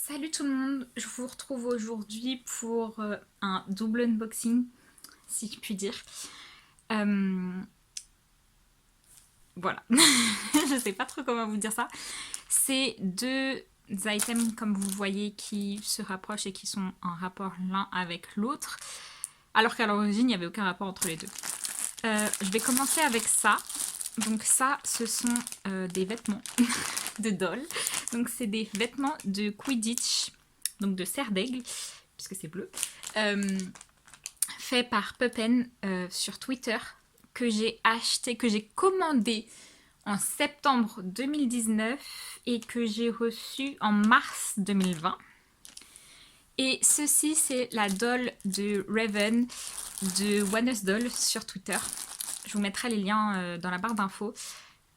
Salut tout le monde, je vous retrouve aujourd'hui pour un double unboxing, si je puis dire. Euh, voilà, je sais pas trop comment vous dire ça. C'est deux items, comme vous voyez, qui se rapprochent et qui sont en rapport l'un avec l'autre, alors qu'à l'origine, il n'y avait aucun rapport entre les deux. Je vais commencer avec ça. Donc ça, ce sont des vêtements de doll. Donc c'est des vêtements de Quidditch, donc de serre d'aigle, puisque c'est bleu, fait par Puppen sur Twitter, que j'ai acheté, que j'ai commandé en septembre 2019 et que j'ai reçu en mars 2020. Et ceci, c'est la doll de Raven de One Us Doll sur Twitter. Je vous mettrai les liens dans la barre d'infos.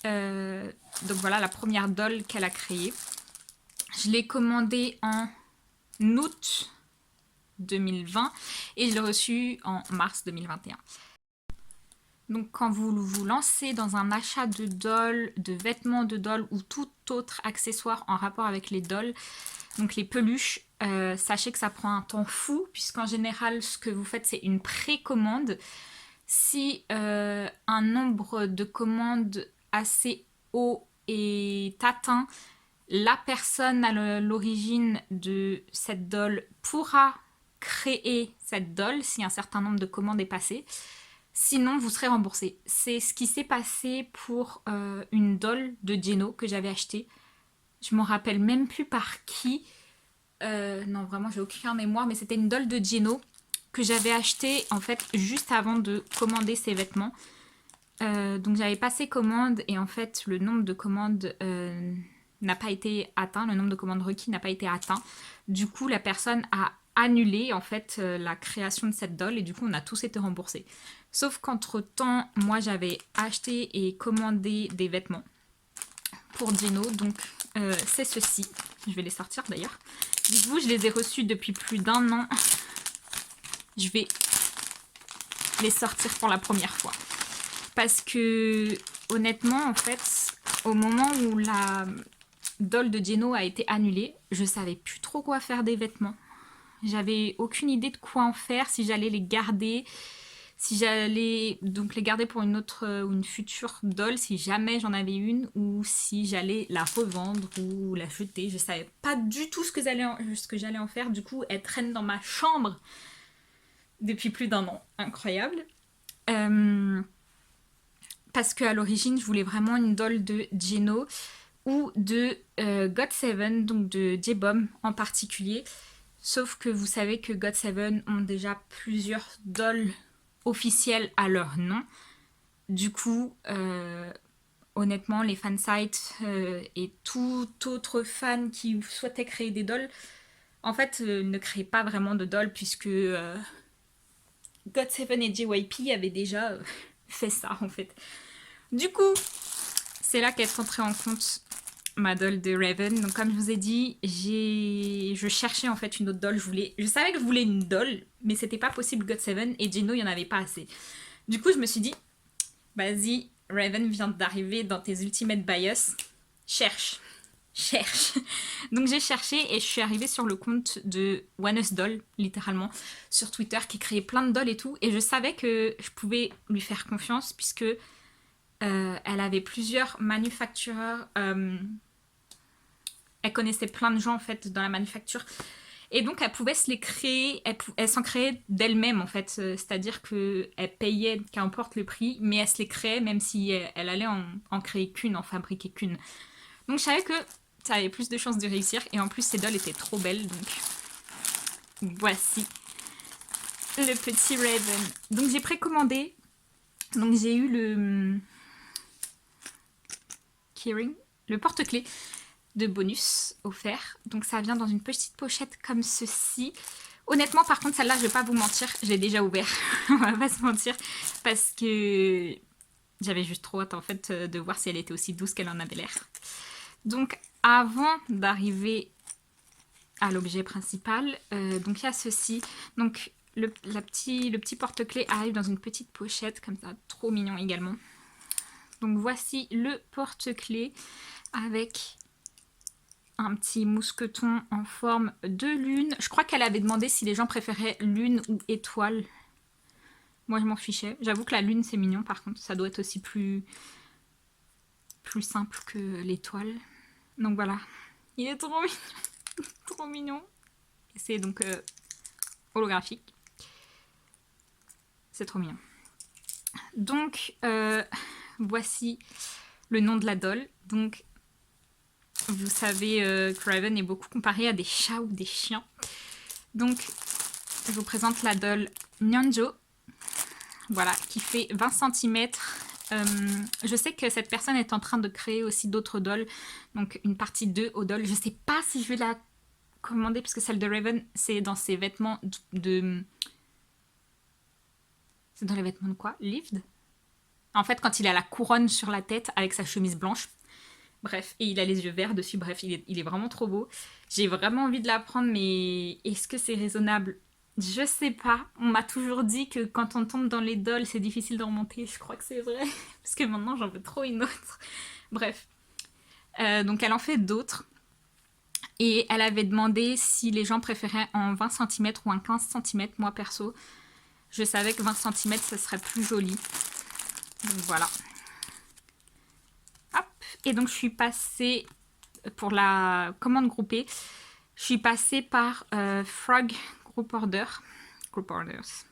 Donc voilà la première doll qu'elle a créée. Je l'ai commandée en août 2020 et je l'ai reçue en mars 2021. Donc quand vous vous lancez dans un achat de dolls, de vêtements de dolls ou tout autre accessoire en rapport avec les dolls, donc les peluches, sachez que ça prend un temps fou puisqu'en général ce que vous faites c'est une précommande. Si un nombre de commandes assez haut est atteint, la personne à l'origine de cette doll pourra créer cette doll si un certain nombre de commandes est passé. Sinon, vous serez remboursé. C'est ce qui s'est passé pour une doll de Geno que j'avais achetée. Je m'en rappelle même plus par qui. Non, vraiment, j'ai aucune mémoire, mais c'était une doll de Geno que j'avais achetée en fait juste avant de commander ses vêtements. Donc j'avais passé commande et en fait le nombre de commandes n'a pas été atteint, le nombre de commandes requis n'a pas été atteint. Du coup la personne a annulé en fait la création de cette doll et du coup on a tous été remboursés. Sauf qu'entre temps moi j'avais acheté et commandé des vêtements pour Geno, donc c'est ceci. Je vais les sortir d'ailleurs. Dites-vous, je les ai reçus depuis plus d'1 an. Je vais les sortir pour la première fois. Parce que, honnêtement, en fait, au moment où la doll de Geno a été annulée, je savais plus trop quoi faire des vêtements. J'avais aucune idée de quoi en faire, si j'allais les garder, si j'allais donc les garder pour une autre ou une future doll, si jamais j'en avais une, ou si j'allais la revendre ou la jeter. Je savais pas du tout ce que j'allais en faire. Du coup, elle traîne dans ma chambre depuis plus d'1 an. Incroyable. Parce qu'à l'origine, je voulais vraiment une doll de Geno ou de GOT7, donc de J-Bomb en particulier. Sauf que vous savez que GOT7 ont déjà plusieurs dolls officielles à leur nom. Du coup, honnêtement, les fansites et tout autre fan qui souhaitait créer des dolls, en fait, ne créaient pas vraiment de dolls puisque GOT7 et JYP avaient déjà fait ça en fait. Du coup, c'est là qu'est rentrée en compte ma doll de Raven. Donc comme je vous ai dit, je cherchais en fait une autre doll. Je savais que je voulais une doll, mais c'était pas possible GOT7 et Geno, il y en avait pas assez. Du coup, je me suis dit, vas-y, Raven vient d'arriver dans tes Ultimate Bias. Cherche. Cherche. Donc j'ai cherché et je suis arrivée sur le compte de One Us Doll, littéralement, sur Twitter, qui créait plein de dolls et tout. Et je savais que je pouvais lui faire confiance puisque elle avait plusieurs manufactureurs. Elle connaissait plein de gens en fait dans la manufacture. Et donc elle pouvait se les créer, elle s'en créait d'elle-même en fait. C'est-à-dire qu'elle payait qu'importe le prix, mais elle se les créait même si elle allait en créer qu'une, en fabriquer qu'une. Donc je savais que ça avait plus de chances de réussir. Et en plus ces dolls étaient trop belles. Donc voici le petit Raven. Donc j'ai précommandé. Donc j'ai eu le keyring, le porte-clés de bonus offert. Donc ça vient dans une petite pochette comme ceci. Honnêtement, par contre, celle-là, je vais pas vous mentir, je l'ai déjà ouvert. On va pas se mentir. Parce que j'avais juste trop hâte en fait de voir si elle était aussi douce qu'elle en avait l'air. Donc avant d'arriver à l'objet principal, donc il y a ceci. Donc le petit porte-clés arrive dans une petite pochette comme ça, trop mignon également. Donc voici le porte-clés avec un petit mousqueton en forme de lune. Je crois qu'elle avait demandé si les gens préféraient lune ou étoile. Moi, je m'en fichais. J'avoue que la lune, c'est mignon, par contre. Ça doit être aussi plus simple que l'étoile. Donc voilà. Il est trop mignon. Trop mignon. C'est donc holographique. C'est trop mignon. Donc, voici le nom de la doll. Donc, vous savez que Raven est beaucoup comparé à des chats ou des chiens. Donc, je vous présente la doll Nyanjo. Voilà, qui fait 20 cm. Je sais que cette personne est en train de créer aussi d'autres dolls. Donc, une partie 2 aux dolls. Je sais pas si je vais la commander, parce que celle de Raven, c'est dans ses vêtements de... C'est dans les vêtements de quoi? Lived? En fait, quand il a la couronne sur la tête avec sa chemise blanche. Bref, et il a les yeux verts dessus. Bref, il est vraiment trop beau. J'ai vraiment envie de la prendre, mais est-ce que c'est raisonnable? Je sais pas. On m'a toujours dit que quand on tombe dans les dolls, c'est difficile de remonter. Je crois que c'est vrai. Parce que maintenant, j'en veux trop une autre. Bref. Donc, elle en fait d'autres. Et elle avait demandé si les gens préféraient en 20 cm ou en 15 cm. Moi, perso, je savais que 20 cm, ça serait plus joli. Donc, voilà. Hop. Et donc, je suis passée, pour la commande groupée, je suis passée par Frog Group Order. Group Orders.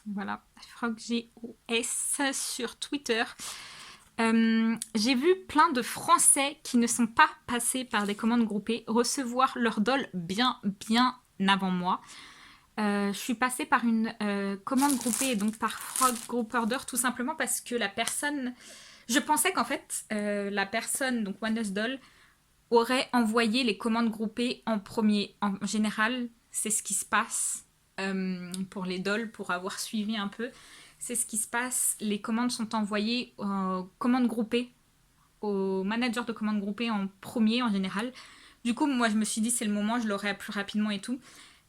Voilà. Frog GOS sur Twitter. J'ai vu plein de Français qui ne sont pas passés par des commandes groupées recevoir leur doll bien avant moi. Je suis passée par une commande groupée et donc par Frog Group Order tout simplement parce que la personne... Je pensais qu'en fait, la personne, donc Wonders Doll, aurait envoyé les commandes groupées en premier. En général, c'est ce qui se passe pour les dolls, pour avoir suivi un peu. C'est ce qui se passe. Les commandes sont envoyées aux commandes groupées, au manager de commandes groupées en premier en général. Du coup, moi, je me suis dit, c'est le moment, je l'aurai plus rapidement et tout.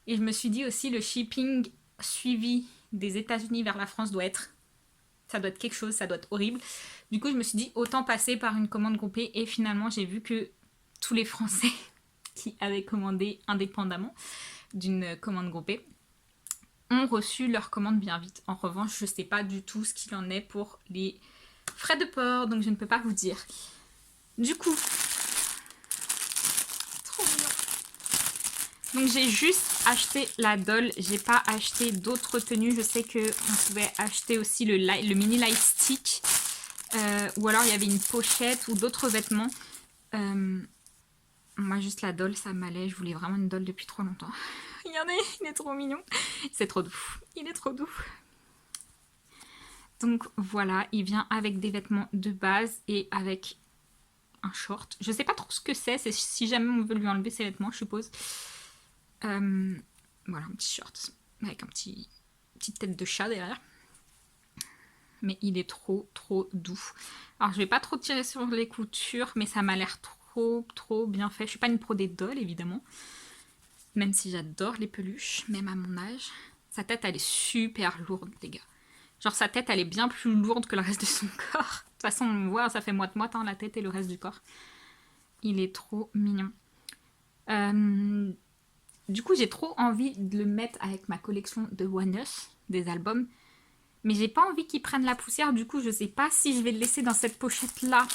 Et je me suis dit aussi, le shipping suivi des États-Unis vers la France ça doit être quelque chose, ça doit être horrible. Du coup, je me suis dit, autant passer par une commande groupée. Et finalement, j'ai vu que tous les Français qui avaient commandé indépendamment d'une commande groupée ont reçu leur commande bien vite. En revanche, je ne sais pas du tout ce qu'il en est pour les frais de port, donc je ne peux pas vous dire. Du coup, trop mignon. Donc j'ai juste acheté la doll, j'ai pas acheté d'autres tenues. Je sais qu'on pouvait acheter aussi le mini light stick, ou alors il y avait une pochette ou d'autres vêtements. Moi juste la doll ça m'allait, je voulais vraiment une doll depuis trop longtemps. Regardez, il est trop mignon. C'est trop doux, il est trop doux. Donc voilà, il vient avec des vêtements de base et avec un short. Je sais pas trop ce que c'est si jamais on veut lui enlever ses vêtements, je suppose. Voilà, un petit short avec petite tête de chat derrière. Mais il est trop doux. Alors je vais pas trop tirer sur les coutures, mais ça m'a l'air trop bien fait. Je suis pas une pro des dolls évidemment, même si j'adore les peluches, même à mon âge. Sa tête elle est super lourde les gars. Genre sa tête elle est bien plus lourde que le reste de son corps. De toute façon on voit, ça fait moite-moite hein, la tête et le reste du corps. Il est trop mignon. Du coup j'ai trop envie de le mettre avec ma collection de One-Us, des albums. Mais j'ai pas envie qu'il prenne la poussière, du coup je sais pas si je vais le laisser dans cette pochette là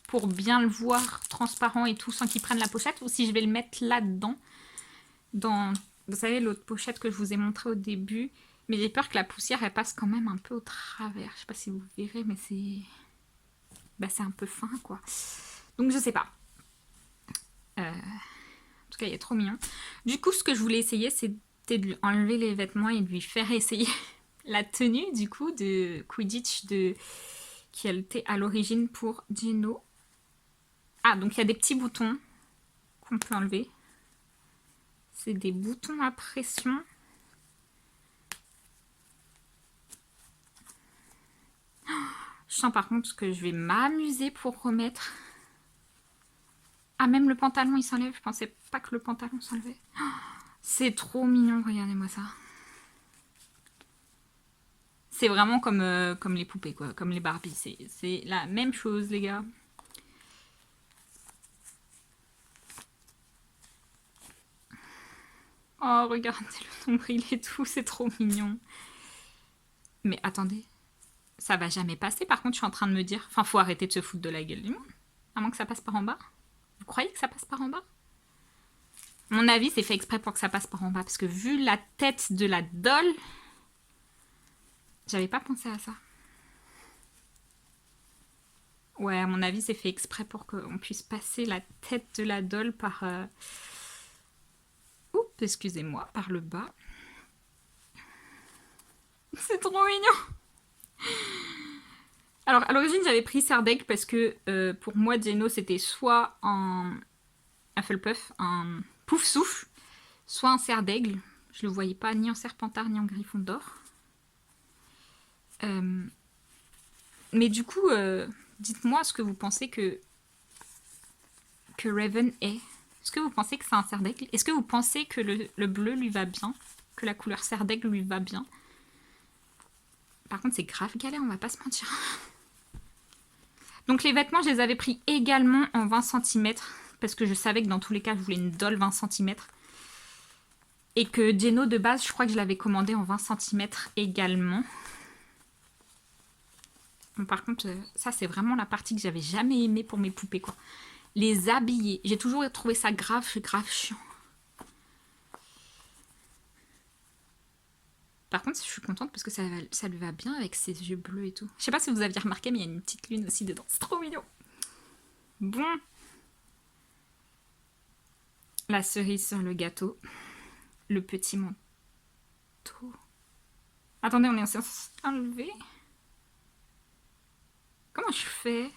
pour bien le voir transparent et tout sans qu'il prenne la pochette, ou si je vais le mettre là-dedans, dans, vous savez l'autre pochette que je vous ai montré au début, mais j'ai peur que la poussière elle passe quand même un peu au travers, je sais pas si vous verrez mais c'est un peu fin quoi, donc je sais pas. En tout cas il est trop mignon. Du coup ce que je voulais essayer c'était de lui enlever les vêtements et de lui faire essayer la tenue du coup de Quidditch qui était à l'origine pour Gino. Ah, donc il y a des petits boutons qu'on peut enlever. C'est des boutons à pression. Je sens par contre que je vais m'amuser pour remettre. Ah, même le pantalon il s'enlève. Je pensais pas que le pantalon s'enlevait. C'est trop mignon, regardez-moi ça. C'est vraiment comme les poupées, quoi, comme les Barbie. C'est la même chose, les gars. Oh, regardez le nombril et tout, c'est trop mignon. Mais attendez, ça va jamais passer. Par contre, je suis en train de me dire... Enfin, faut arrêter de se foutre de la gueule du monde. À moins que ça passe par en bas. Vous croyez que ça passe par en bas? À mon avis, c'est fait exprès pour que ça passe par en bas. Parce que vu la tête de la doll, j'avais pas pensé à ça. Ouais, à mon avis, c'est fait exprès pour qu'on puisse passer la tête de la doll par... Oups, excusez-moi, par le bas. C'est trop mignon. Alors, à l'origine, j'avais pris Serdaigle parce que pour moi, Geno, c'était soit un Hufflepuff, un Pouf-Souffle, soit un Serdaigle. Je le voyais pas ni en Serpentard ni en Gryffondor. Mais du coup, dites-moi ce que vous pensez que Raven est. Est-ce que vous pensez que c'est un Serdaigle? Est-ce que vous pensez que le bleu lui va bien? Que la couleur Serdaigle lui va bien? Par contre, c'est grave galère, on va pas se mentir. Donc les vêtements, je les avais pris également en 20 cm. Parce que je savais que dans tous les cas, je voulais une doll 20 cm. Et que Geno, de base, je crois que je l'avais commandé en 20 cm également. Bon, par contre, ça, c'est vraiment la partie que j'avais jamais aimée pour mes poupées, quoi. Les habiller. J'ai toujours trouvé ça grave chiant. Par contre, je suis contente parce que ça lui va bien avec ses yeux bleus et tout. Je sais pas si vous aviez remarqué, mais il y a une petite lune aussi dedans. C'est trop mignon. Bon. La cerise sur le gâteau. Le petit manteau. Attendez, on est censé enlever. Comment je fais?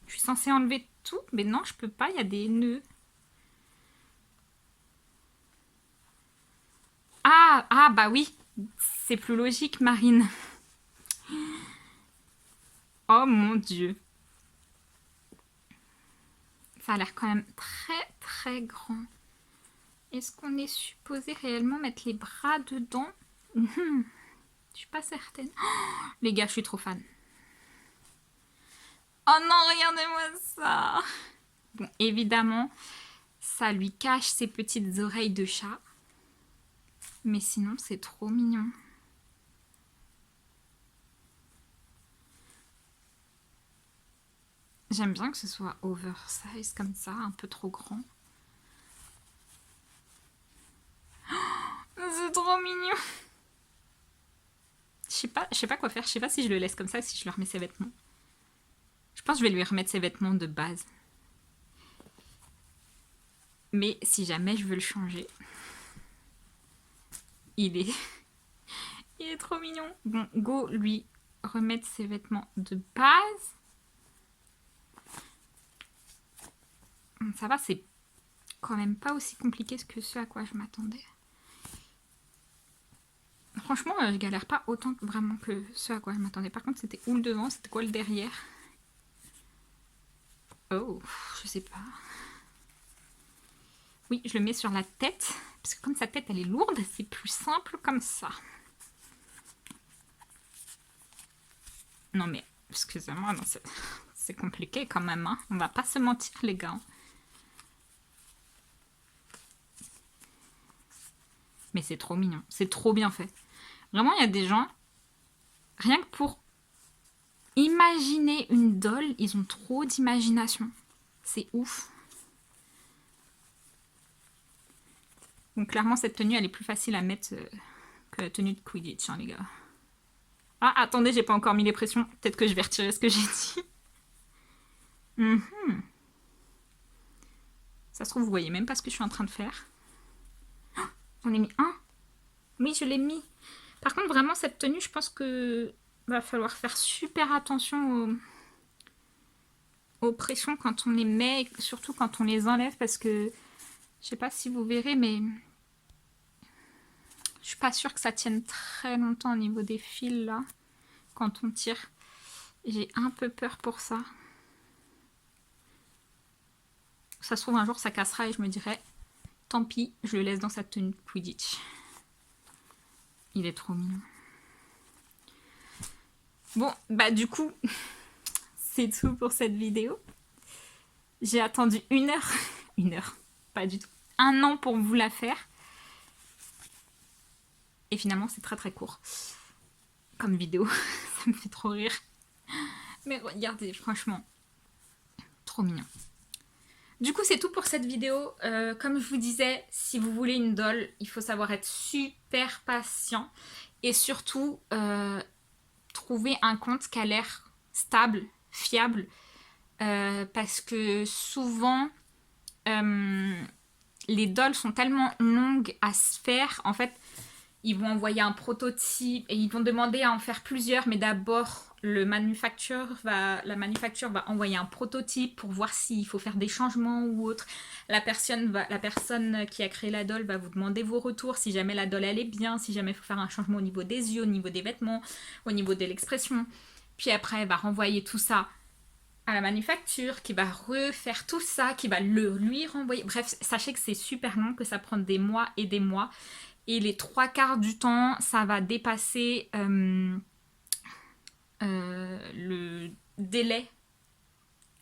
Je suis censée enlever tout, mais non, je peux pas, il y a des nœuds. Ah, bah oui, c'est plus logique, Marine. Oh mon Dieu. Ça a l'air quand même très grand. Est-ce qu'on est supposé réellement mettre les bras dedans? Je suis pas certaine. Oh, les gars, je suis trop fan. Oh non, regardez-moi ça. Bon, évidemment, ça lui cache ses petites oreilles de chat. Mais sinon, c'est trop mignon. J'aime bien que ce soit oversize comme ça, un peu trop grand. Oh, c'est trop mignon. Je sais pas quoi faire. Je sais pas si je le laisse comme ça ou si je lui remets ses vêtements. Je pense que je vais lui remettre ses vêtements de base. Mais si jamais je veux le changer, il est trop mignon. Bon, go lui remettre ses vêtements de base. Ça va, c'est quand même pas aussi compliqué que ce à quoi je m'attendais. Franchement, je galère pas autant vraiment que ce à quoi je m'attendais. Par contre, c'était où le devant? C'était quoi le derrière? Oh, je sais pas. Oui, je le mets sur la tête. Parce que comme sa tête, elle est lourde, c'est plus simple comme ça. Non mais, excusez-moi, c'est compliqué quand même. Hein. On va pas se mentir, les gars. Mais c'est trop mignon. C'est trop bien fait. Vraiment, il y a des gens, rien que pour imaginer une doll, ils ont trop d'imagination. C'est ouf. Donc clairement, cette tenue, elle est plus facile à mettre que la tenue de Quidditch, hein, les gars. Ah, attendez, j'ai pas encore mis les pressions. Peut-être que je vais retirer ce que j'ai dit. Ça se trouve, vous voyez même pas ce que je suis en train de faire. Oh, j'en ai mis un. Oui, je l'ai mis. Par contre, vraiment, cette tenue, je pense que va falloir faire super attention aux pressions quand on les met, et surtout quand on les enlève, parce que je sais pas si vous verrez, mais je suis pas sûre que ça tienne très longtemps au niveau des fils là, quand on tire. J'ai un peu peur pour ça. Ça se trouve un jour ça cassera et je me dirais, tant pis, je le laisse dans sa tenue de Quidditch. Il est trop mignon. Bon, bah du coup, c'est tout pour cette vidéo. J'ai attendu 1 heure. 1 heure, pas du tout. 1 an pour vous la faire. Et finalement, c'est très très court comme vidéo. Ça me fait trop rire. Mais regardez, franchement, trop mignon. Du coup, c'est tout pour cette vidéo. Comme je vous disais, si vous voulez une doll, il faut savoir être super patient. Et surtout, trouver un compte qui a l'air stable, fiable. Parce que souvent, les dolls sont tellement longues à se faire. En fait, ils vont envoyer un prototype et ils vont demander à en faire plusieurs. Mais d'abord, la manufacture va envoyer un prototype pour voir s'il faut faire des changements ou autre. La personne qui a créé la doll va vous demander vos retours, si jamais la doll elle est bien, si jamais il faut faire un changement au niveau des yeux, au niveau des vêtements, au niveau de l'expression. Puis après, elle va renvoyer tout ça à la manufacture, qui va refaire tout ça, qui va lui renvoyer. Bref, sachez que c'est super long, que ça prend des mois et des mois. Et les 3/4 du temps, ça va dépasser le délai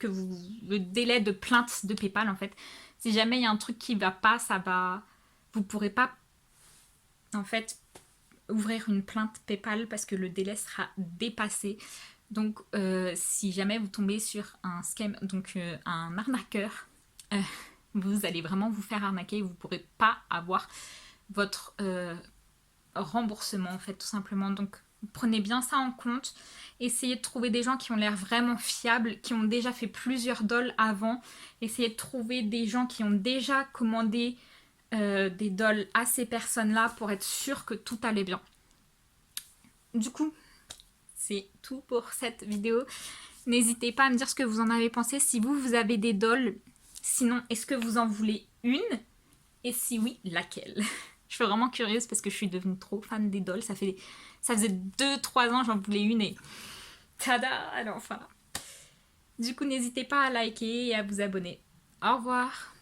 le délai de plainte de PayPal en fait. Si jamais il y a un truc qui va pas, vous pourrez pas en fait ouvrir une plainte PayPal parce que le délai sera dépassé. Donc si jamais vous tombez sur un scam, donc un arnaqueur, vous allez vraiment vous faire arnaquer et vous pourrez pas avoir votre remboursement en fait tout simplement. Donc prenez bien ça en compte. Essayez de trouver des gens qui ont l'air vraiment fiables, qui ont déjà fait plusieurs dolls avant. Essayez de trouver des gens qui ont déjà commandé des dolls à ces personnes-là pour être sûr que tout allait bien. Du coup, c'est tout pour cette vidéo. N'hésitez pas à me dire ce que vous en avez pensé. Si vous avez des dolls, sinon, est-ce que vous en voulez une? Et si oui, laquelle? Je suis vraiment curieuse parce que je suis devenue trop fan des dolls. Ça faisait 2-3 ans j'en voulais une et tada, alors enfin. Du coup, n'hésitez pas à liker et à vous abonner. Au revoir.